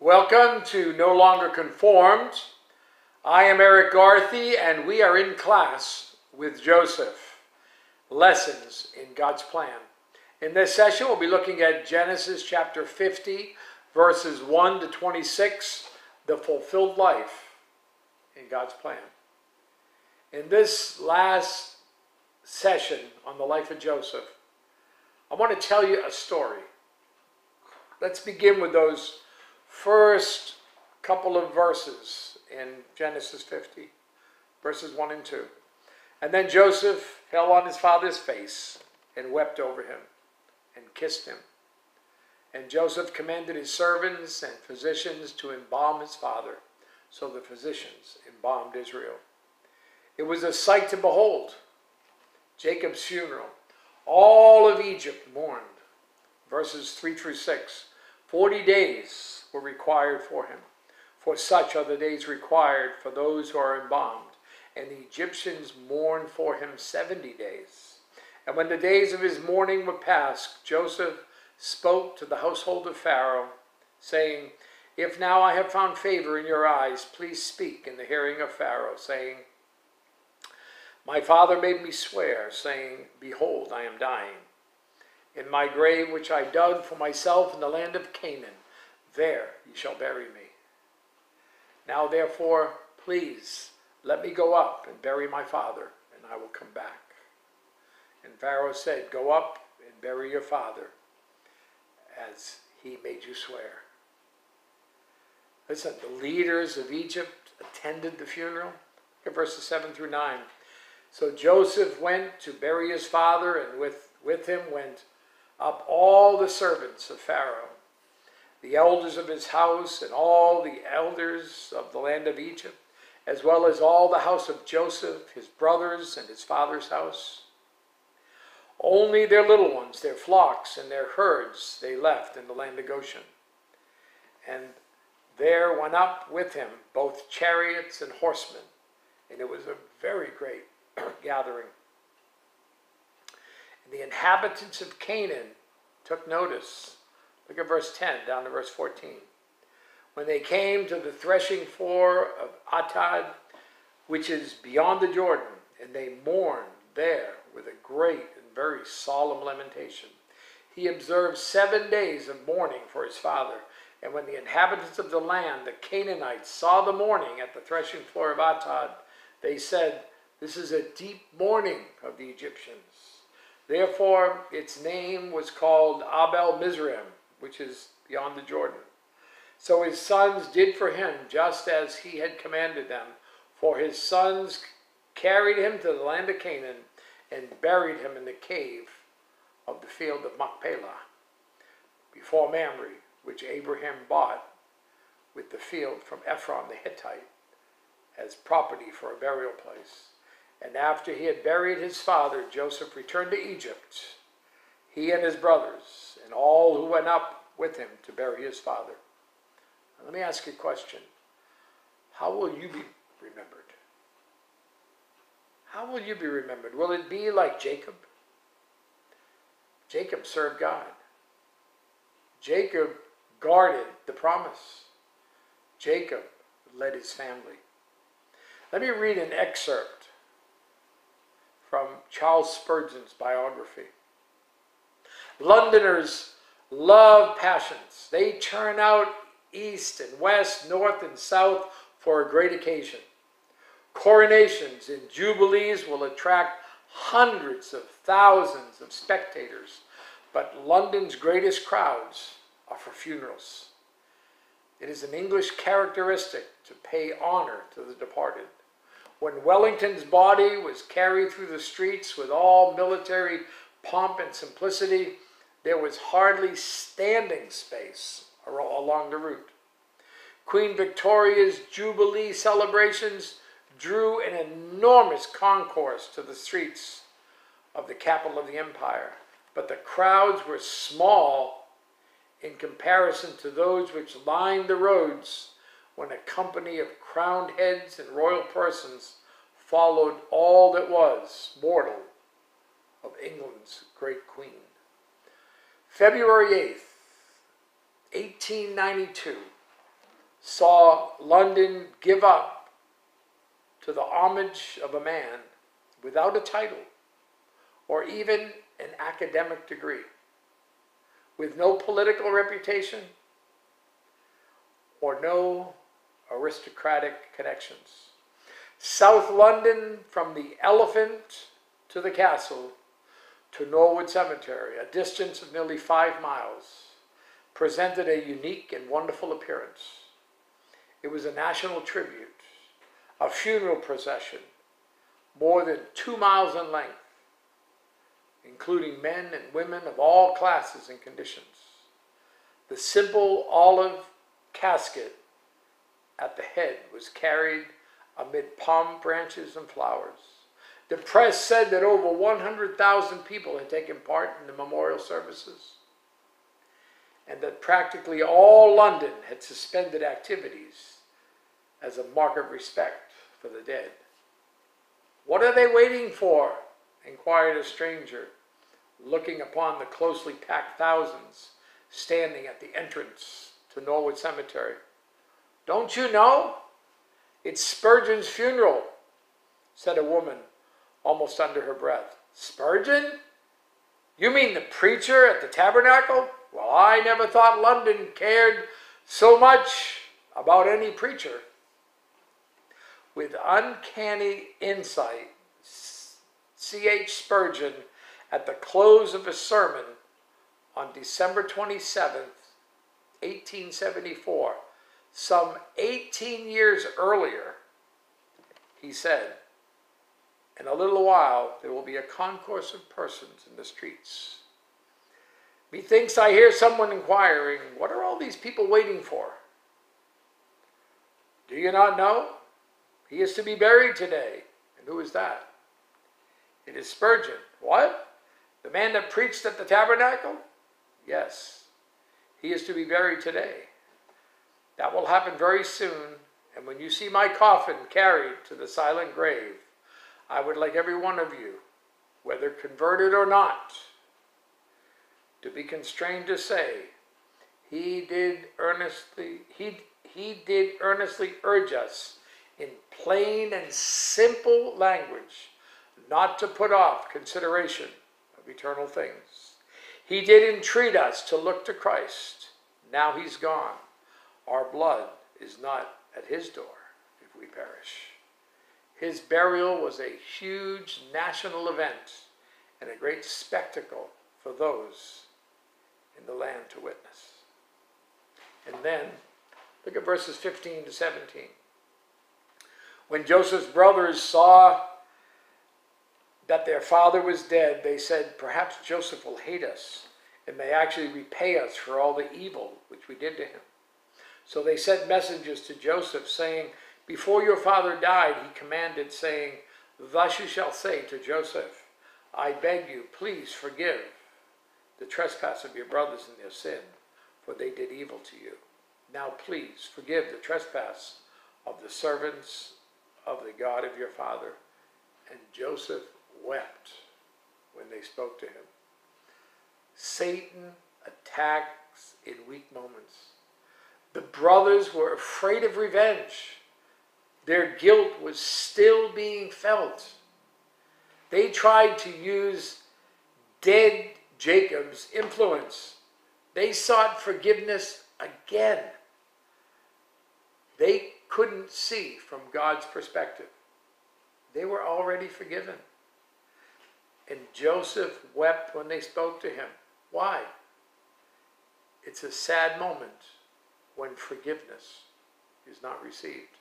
Welcome to No Longer Conformed. I am Erik Garthe, and we are in class with Joseph. Lessons in God's Plan. In this session, we'll be looking at Genesis chapter 50, verses 1 to 26, the fulfilled life in God's plan. In this last session on the life of Joseph, I want to tell you a story. Let's begin with those first couple of verses in Genesis 50, verses 1 and 2. And then Joseph fell on his father's face and wept over him and kissed him. And Joseph commanded his servants and physicians to embalm his father. So the physicians embalmed Israel. It was a sight to behold. Jacob's funeral. All of Egypt mourned. Verses 3 through 6. 40 days were required for him, for such are the days required for those who are embalmed. And the Egyptians mourned for him 70 days. And when the days of his mourning were past, Joseph spoke to the household of Pharaoh, saying, If now I have found favor in your eyes, please speak in the hearing of Pharaoh, saying, My father made me swear, saying, Behold, I am dying. In my grave which I dug for myself in the land of Canaan, there you shall bury me. Now therefore, please, let me go up and bury my father, and I will come back. And Pharaoh said, Go up and bury your father, as he made you swear. Listen, the leaders of Egypt attended the funeral. Look at verses 7 through 9. So Joseph went to bury his father, and with him went up all the servants of Pharaoh, the elders of his house, and all the elders of the land of Egypt, as well as all the house of Joseph, his brothers, and his father's house. Only their little ones, their flocks, and their herds they left in the land of Goshen. And there went up with him both chariots and horsemen, and it was a very great gathering. The inhabitants of Canaan took notice. Look at verse 10 down to verse 14. When they came to the threshing floor of Atad, which is beyond the Jordan, and they mourned there with a great and very solemn lamentation. He observed 7 days of mourning for his father. And when the inhabitants of the land, the Canaanites, saw the mourning at the threshing floor of Atad, they said, This is a deep mourning of the Egyptians. Therefore, its name was called Abel Mizraim, which is beyond the Jordan. So his sons did for him just as he had commanded them. For his sons carried him to the land of Canaan and buried him in the cave of the field of Machpelah, before Mamre, which Abraham bought with the field from Ephron the Hittite as property for a burial place. And after he had buried his father, Joseph returned to Egypt, he and his brothers, and all who went up with him to bury his father. Now, let me ask you a question. How will you be remembered? How will you be remembered? Will it be like Jacob? Jacob served God. Jacob guarded the promise. Jacob led his family. Let me read an excerpt from Charles Spurgeon's biography. Londoners love passions. They turn out east and west, north and south for a great occasion. Coronations and jubilees will attract hundreds of thousands of spectators, but London's greatest crowds are for funerals. It is an English characteristic to pay honor to the departed. When Wellington's body was carried through the streets with all military pomp and simplicity, there was hardly standing space along the route. Queen Victoria's Jubilee celebrations drew an enormous concourse to the streets of the capital of the empire, but the crowds were small in comparison to those which lined the roads when a company of crowned heads and royal persons followed all that was mortal of England's great queen. February 8th, 1892, saw London give up to the homage of a man without a title or even an academic degree, with no political reputation or no aristocratic connections. South London, from the Elephant to the Castle to Norwood Cemetery, a distance of nearly 5 miles, presented a unique and wonderful appearance. It was a national tribute, a funeral procession, more than 2 miles in length, including men and women of all classes and conditions. The simple olive casket at the head was carried amid palm branches and flowers. The press said that over 100,000 people had taken part in the memorial services, and that practically all London had suspended activities as a mark of respect for the dead. "What are they waiting for?" inquired a stranger, looking upon the closely packed thousands standing at the entrance to Norwood Cemetery. "Don't you know? It's Spurgeon's funeral," said a woman almost under her breath. "Spurgeon? You mean the preacher at the tabernacle? Well, I never thought London cared so much about any preacher." With uncanny insight, C.H. Spurgeon, at the close of his sermon on December 27th, 1874, some 18 years earlier, he said, "In a little while there will be a concourse of persons in the streets. Methinks I hear someone inquiring, what are all these people waiting for? Do you not know? He is to be buried today." "And who is that?" "It is Spurgeon." "What? The man that preached at the tabernacle?" "Yes. He is to be buried today. That will happen very soon, and when you see my coffin carried to the silent grave, I would like every one of you, whether converted or not, to be constrained to say, he did earnestly urge us in plain and simple language not to put off consideration of eternal things. He did entreat us to look to Christ. Now he's gone. Our blood is not at his door if we perish. His burial was a huge national event and a great spectacle for those in the land to witness. And then, look at verses 15 to 17. When Joseph's brothers saw that their father was dead, they said, "Perhaps Joseph will hate us and may actually repay us for all the evil which we did to him." So they sent messengers to Joseph, saying, "Before your father died, he commanded, saying, 'Thus you shall say to Joseph, I beg you, please forgive the trespass of your brothers in their sin, for they did evil to you. Now please forgive the trespass of the servants of the God of your father.' And Joseph wept when they spoke to him." Satan attacks in weak moments. The brothers were afraid of revenge. Their guilt was still being felt. They tried to use dead Jacob's influence. They sought forgiveness again. They couldn't see from God's perspective. They were already forgiven. And Joseph wept when they spoke to him. Why? It's a sad moment when forgiveness is not received.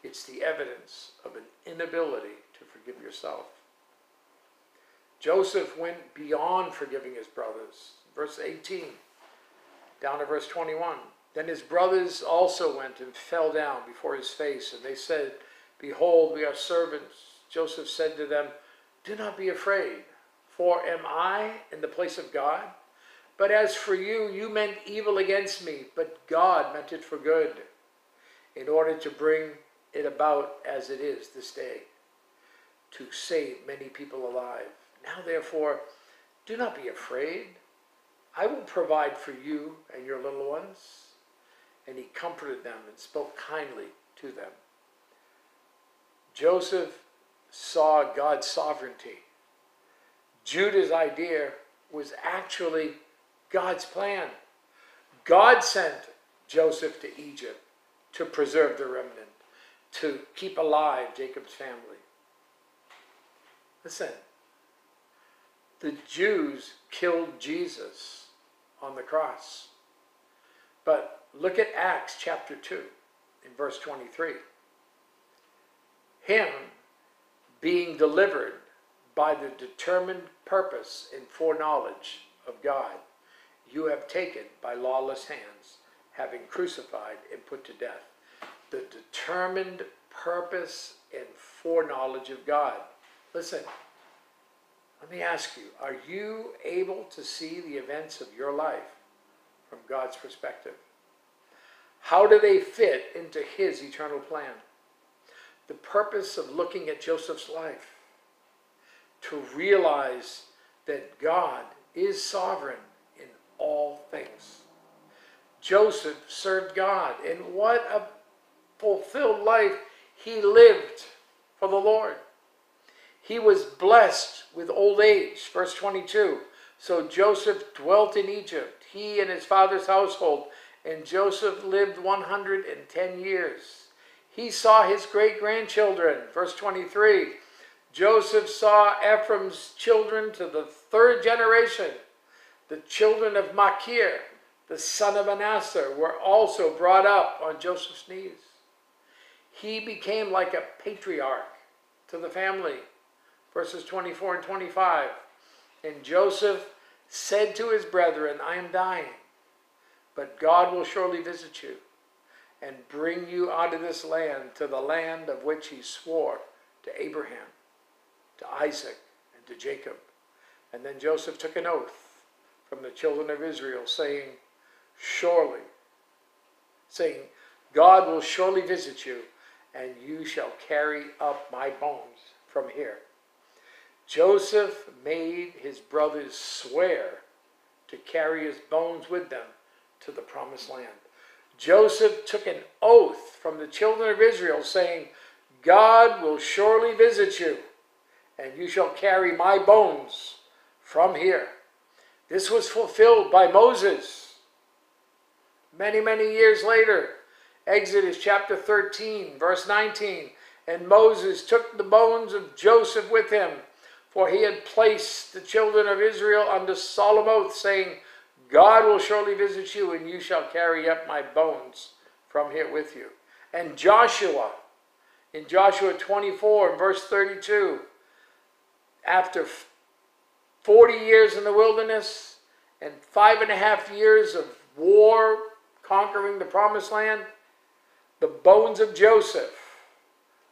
It's the evidence of an inability to forgive yourself. Joseph went beyond forgiving his brothers. Verse 18, down to verse 21. Then his brothers also went and fell down before his face, and they said, "Behold, we are servants." Joseph said to them, "Do not be afraid, for am I in the place of God? But as for you, you meant evil against me, but God meant it for good, in order to bring it about as it is this day, to save many people alive. Now therefore, do not be afraid. I will provide for you and your little ones." And he he comforted them and spoke kindly to them. Joseph saw God's sovereignty. Judah's idea was actually God's plan. God sent Joseph to Egypt to preserve the remnant, to keep alive Jacob's family. Listen, the Jews killed Jesus on the cross. But look at Acts chapter 2 in verse 23. Him being delivered by the determined purpose and foreknowledge of God, you have taken by lawless hands, having crucified and put to death. The determined purpose and foreknowledge of God. Listen, let me ask you, are you able to see the events of your life from God's perspective? How do they fit into his eternal plan? The purpose of looking at Joseph's life, to realize that God is sovereign in all things. Joseph served God, and what a fulfilled life he lived for the Lord. He was blessed with old age, verse 22. So Joseph dwelt in Egypt, he and his father's household, and Joseph lived 110 years. He saw his great-grandchildren, verse 23. Joseph saw Ephraim's children to the third generation. The children of Machir, the son of Manasseh, were also brought up on Joseph's knees. He became like a patriarch to the family, verses 24 and 25. And Joseph said to his brethren, I am dying, but God will surely visit you and bring you out of this land to the land of which he swore to Abraham, to Isaac, and to Jacob. And then Joseph took an oath from the children of Israel, saying, God will surely visit you, and you shall carry up my bones from here. Joseph made his brothers swear to carry his bones with them to the promised land. Joseph took an oath from the children of Israel, saying, God will surely visit you, and you shall carry my bones from here. This was fulfilled by Moses many, many years later. Exodus chapter 13, verse 19. And Moses took the bones of Joseph with him, for he had placed the children of Israel under solemn oath, saying, God will surely visit you, and you shall carry up my bones from here with you. And Joshua, in Joshua 24, verse 32, after 40 years in the wilderness and 5.5 years of war conquering the promised land, the bones of Joseph,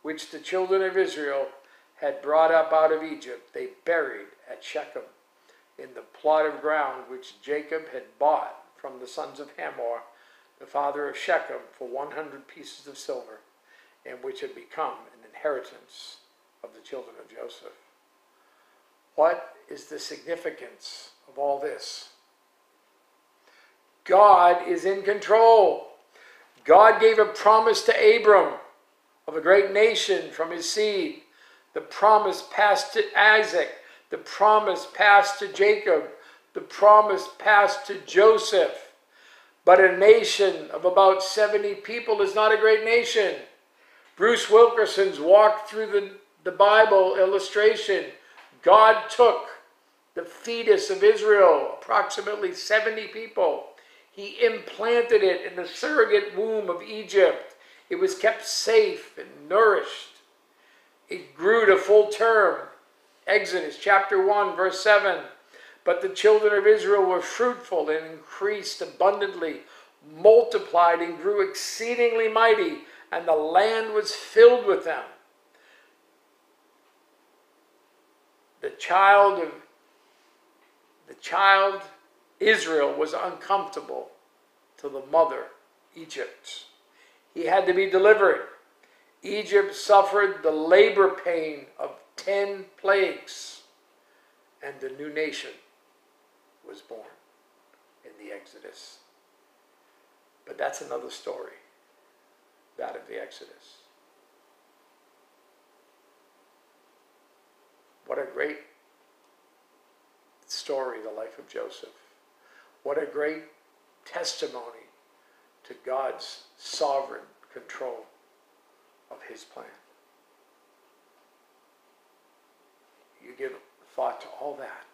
which the children of Israel had brought up out of Egypt, they buried at Shechem, in the plot of ground which Jacob had bought from the sons of Hamor, the father of Shechem, for 100 pieces of silver, and which had become an inheritance of the children of Joseph. What is the significance of all this? God is in control. God gave a promise to Abram of a great nation from his seed. The promise passed to Isaac. The promise passed to Jacob. The promise passed to Joseph. But a nation of about 70 people is not a great nation. Bruce Wilkerson's walk through the Bible illustration. God took the fetus of Israel, approximately 70 people. He implanted it in the surrogate womb of Egypt. It was kept safe and nourished. It grew to full term. Exodus chapter 1, verse 7. But the children of Israel were fruitful and increased abundantly, multiplied and grew exceedingly mighty, and the land was filled with them. The child Israel was uncomfortable to the mother, Egypt. He had to be delivered. Egypt suffered the labor pain of 10 plagues, and the new nation was born in the Exodus. But that's another story, that of the Exodus. What a great story, the life of Joseph. What a great testimony to God's sovereign control of his plan. You give thought to all that.